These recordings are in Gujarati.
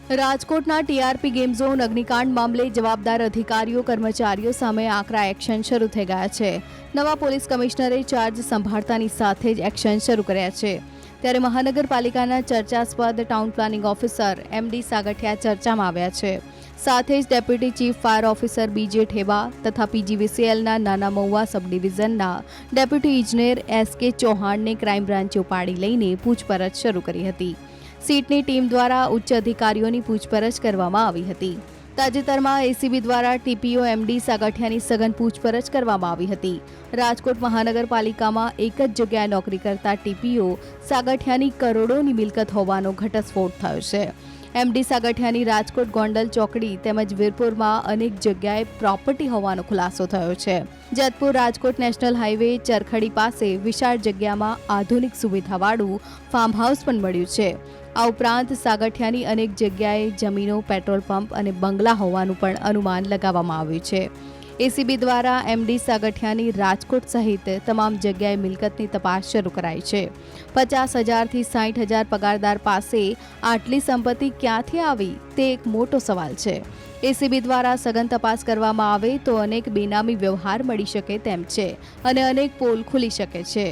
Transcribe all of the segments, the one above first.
રાજકોટના ટીઆરપી ગેમ ઝોન અગ્નિકાંડ મામલે જવાબદાર અધિકારીઓ કર્મચારીઓ સામે આકરા એક્શન શરૂ થઈ ગયા છે। નવા પોલીસ કમિશનરે ચાર્જ સંભાળતાની સાથે જ એક્શન શરૂ કર્યા છે। ત્યારે મહાનગરપાલિકાના ચર્ચાસ્પદ town planning officer MD Sagathiya ચર્ચામાં આવ્યા છે। સાથે જ ડેપ્યુટી ચીફ ફાયર ઓફિસર બીજે ઠેબા તથા પીજીવીસીએલના નાના મહુવા સબ ડિવિઝનના ડેપ્યુટી ઇજનેર એસકે ચૌહાણને ક્રાઇમ બ્રાન્ચે ઉપાડી લઈને પૂછપરછ શરૂ કરી હતી। સીટની ટીમ દ્વારા ઉચ્ચ અધિકારીઓની પૂછપરછ કરવામાં આવી હતી। તાજેતરમાં એસીબી દ્વારા ટીપીઓ એમડી સાગઠિયાની સઘન પૂછપરછ કરવામાં આવી હતી। રાજકોટ મહાનગરપાલિકામાં એક જ જગ્યાએ નોકરી કરતા ટીપીઓ સાગઠિયાની કરોડોની મિલકત હોવાનો ઘટસ્ફોટ થયો છે। એમડી સાગઠિયાની રાજકોટ ગોંડલ ચોકડી તેમજ વીરપુરમાં અનેક જગ્યાએ પ્રોપર્ટી હોવાનો ખુલાસો થયો છે। જેતપુર રાજકોટ નેશનલ હાઈવે ચરખડી પાસે વિશાળ જગ્યામાં આધુનિક સુવિધાવાળું ફાર્મ હાઉસ પણ મળ્યું છે। આ ઉપરાંત સાગઠિયાની અનેક જગ્યાએ જમીનો, પેટ્રોલ પંપ અને બંગલા હોવાનું પણ અનુમાન લગાવવામાં આવ્યું છે। એસીબી દ્વારા એમડી સાગઠિયાની રાજકોટ સહિત તમામ જગ્યાએ મિલકતની તપાસ શરૂ કરાઈ છે। 50,000થી 60,000 પગારદાર પાસે આટલી સંપત્તિ ક્યાંથી આવી તે એક મોટો સવાલ છે। એસીબી દ્વારા સઘન તપાસ કરવામાં આવે તો અનેક બેનામી વ્યવહાર મળી શકે તેમ છે અને અનેક પોલ ખુલી શકે છે।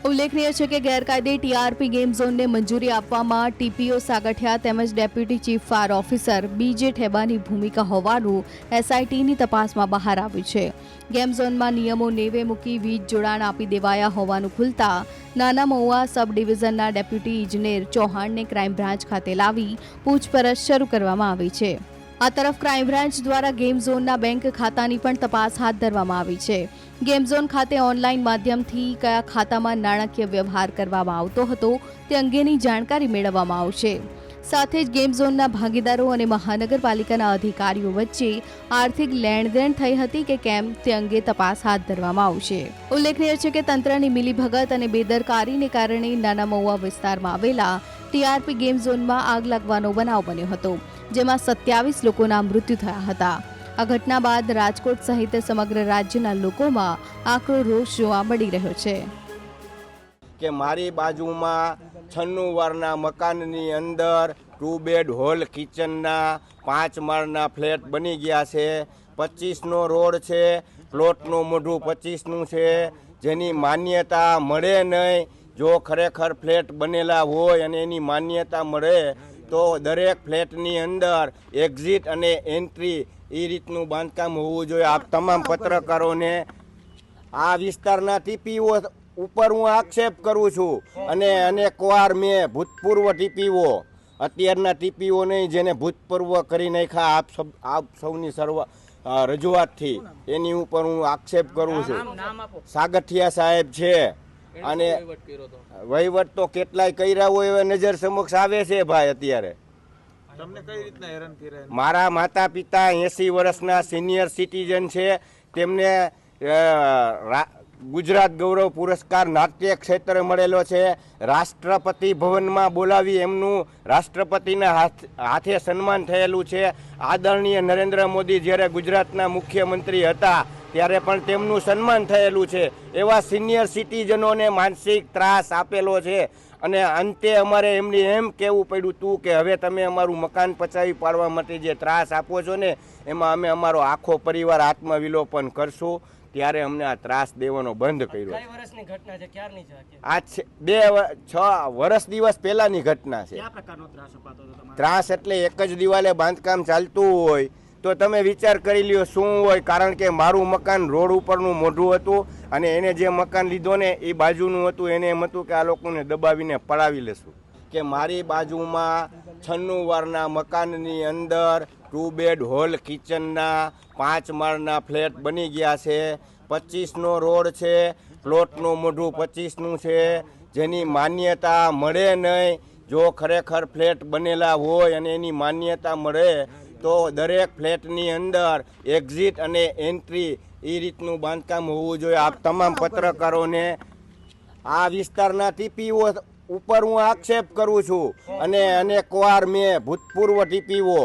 ઉલ્લેખનીય છે કે ગેરકાયદે ટીઆરપી ગેમ ઝોનને મંજૂરી આપવામાં ટીપીઓ સાગઠિયા તેમજ ડેપ્યુટી ચીફ ફાયર ઓફિસર બીજે ઠેબાની ભૂમિકા હોવાનું એસઆઈટીની તપાસમાં બહાર આવ્યું છે। ગેમ ઝોનમાં નિયમો નેવે મૂકી વીજ જોડાણ આપી દેવાયા હોવાનું ખુલતા નાના મહુવા સબ ડિવિઝનના ડેપ્યુટી ઇજનેર ચૌહાણને ક્રાઇમ બ્રાન્ચ ખાતે લાવી પૂછપરછ શરૂ કરવામાં આવી છે। આ તરફ ક્રાઇમ બ્રાન્ચ દ્વારા ગેમ ઝોનના બેંક ખાતાની પણ તપાસ હાથ ધરવામાં આવી છે। ગેમ ઝોન ખાતે ઓનલાઈન માધ્યમથી કયા ખાતામાં નાણાકીય વ્યવહાર કરવામાં આવતો હતો તે અંગેની જાણકારી મેળવવામાં આવશે। સાથે જ ગેમ ઝોનના ભાગીદારો અને મહાનગરપાલિકાના અધિકારીઓ વચ્ચે આર્થિક લેણદેણ થઈ હતી કે કેમ તે અંગે તપાસ હાથ ધરવામાં આવશે। ઉલ્લેખનીય છે કે તંત્રની મિલીભગત અને બેદરકારીને કારણે નાના મહુવા વિસ્તારમાં આવેલા ટીઆરપી ગેમ ઝોનમાં આગ લાગવાનો બનાવ બન્યો હતો, જેમાં 27 લોકોના મૃત્યુ થયા હતા। આ ઘટના બાદ રાજકોટ સહિત સમગ્ર રાજ્યના લોકોમાં આકરો રોષ જોવા મળી રહ્યો છે કે મારી બાજુમાં 96 વારના મકાનની અંદર 2 બેડ હોલ કિચનના 5 માળના ફ્લેટ બની ગયા છે। 25નો રોડ છે, પ્લોટનું મોઢું 25નું છે, જેની માન્યતા મળે નહીં। જો ખરેખર ફ્લેટ બનેલા હોય અને એની માન્યતા મળે તો દરેક ફ્લેટની અંદર એક્ઝિટ અને એન્ટ્રી એ રીતનું બાંધકામ હોવું જોઈએ। આપ તમામ પત્રકારોને આ વિસ્તારના ટીપીઓ ઉપર હું આક્ષેપ કરું છું અને અનેકવાર મેં ભૂતપૂર્વ ટીપીઓ, અત્યારના ટીપીઓ નહીં, જેને ભૂતપૂર્વ કરી નાખ્યા આપ સૌની રજૂઆતથી એની ઉપર હું આક્ષેપ કરું છું। સાગઠિયા સાહેબ છે અને વહીવટ તો કેટલાય કર્યા હોય એવા નજર સમક્ષ આવે છે ભાઈ। અત્યારે તમને કઈ રીતના હેરાન કર્યા? મારા માતા પિતા 80 વર્ષના સિનિયર સિટીઝન છે, તેમને ગુજરાત ગૌરવ પુરસ્કાર નાટ્ય ક્ષેત્રે મળેલો છે। રાષ્ટ્રપતિ ભવનમાં બોલાવી એમનું રાષ્ટ્રપતિના હાથે સન્માન થયેલું છે। આદરણીય નરેન્દ્ર મોદી જ્યારે ગુજરાતના મુખ્યમંત્રી હતા ત્યારે પણ તેમનું સન્માન થયેલું છે। એવા સિનિયર સિટીઝનોને માનસિક ત્રાસ આપેલો છે અને અંતે અમારે એમની એમ કહેવું પડ્યું હતું કે હવે તમે અમારું મકાન પચાવી પાડવા માટે જે ત્રાસ આપો છો ને એમાં અમે અમારો આખો પરિવાર આત્મવિલોપન કરશું। ત્યારે અમને આ ત્રાસ દેવાનો બંધ કર્યો। આ 6 વર્ષ દિવસ પહેલાની ઘટના છે। ત્રાસ એટલે એક જ દિવાલે બાંધકામ ચાલતું હોય તો તમે વિચાર કરી લ્યો શું હોય। કારણ કે મારું મકાન રોડ ઉપરનું મોઢું હતું અને એને જે મકાન લીધો ને એ બાજુનું હતું, એને એમ હતું કે આ લોકોને દબાવીને પડાવી લેશું। કે મારી બાજુમાં 96 વારના મકાનની અંદર 2 બેડ હોલ કિચનના 5 માળના ફ્લેટ બની ગયા છે। 25નો રોડ છે, પ્લોટનું મોઢું 25નું છે, જેની માન્યતા મળે નહીં। જો ખરેખર ફ્લેટ બનેલા હોય અને એની માન્યતા મળે તો દરેક ફ્લેટની અંદર એક્ઝિટ અને એન્ટ્રી એ રીતનું બાંધકામ હોવું જોઈએ। આપ તમામ પત્રકારોને આ વિસ્તારના ટીપીઓ ઉપર હું આક્ષેપ કરું છું અને અનેકવાર મેં ભૂતપૂર્વ ટીપીઓ,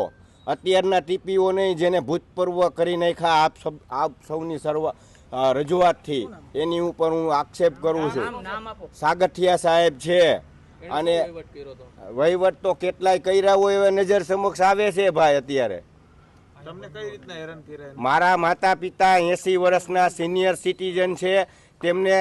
અત્યારના ટીપીઓ નહીં, જેને ભૂતપૂર્વ કરી નાખ્યા આપ સૌની રજૂઆતથી એની ઉપર હું આક્ષેપ કરું છું। સાગઠિયા સાહેબ છે અને વહીવટ તો કેટલાય કર્યા હોય એવા નજર સમક્ષ આવે છે ભાઈ. અત્યારે તમને કઈ રીતના હેરાન કરી રહ્યા મારા માતા પિતા 80 વર્ષના સિનિયર સિટીઝન છે. તેમને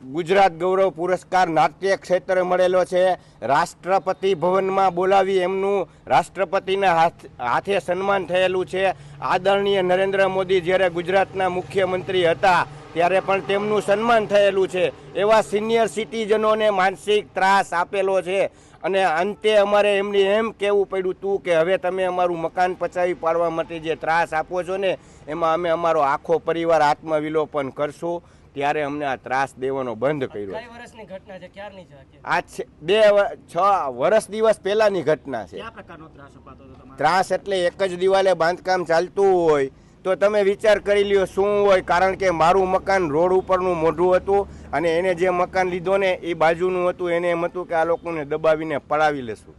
ગુજરાત ગૌરવ પુરસ્કાર નાટ્ય ક્ષેત્રે મળેલો છે. રાષ્ટ્રપતિ ભવનમાં બોલાવી એમનું રાષ્ટ્રપતિના હાથે સન્માન થયેલું છે. આદરણીય નરેન્દ્ર મોદી જ્યારે ગુજરાતના મુખ્યમંત્રી હતા ત્યારે પણ તેમનું સન્માન થયેલું છે. એવા સિનિયર સિટીઝનોને માનસિક ત્રાસ આપેલો છે. અને અંતે અમારે એમને એમ કહેવું પડ્યું હતું કે હવે તમે અમારું મકાન પચાવી પાડવા માટે જે ત્રાસ આપો છો ને એમાં અમે અમારો આખો પરિવાર આત્મવિલોપન કરશું. ત્યારે અમને આ ત્રાસ દેવાનો બંધ કર્યો. કઈ વર્ષની ઘટના છે, ક્યારની છે? આ 6 વર્ષ દિવસ પહેલાની ઘટના છે. કયા પ્રકારનો ત્રાસ અપાતો હતો તમારે? ત્રાસ એટલે એક જ દિવાલે બાંધકામ ચાલતું હોય તો તમે વિચાર કરી લ્યો શું હોય. કારણ કે મારું મકાન રોડ ઉપરનું મોઢું હતું અને એને જે મકાન લીધો ને એ બાજુનું હતું. એને એમ હતું કે આ લોકોને દબાવીને પડાવી લેશું.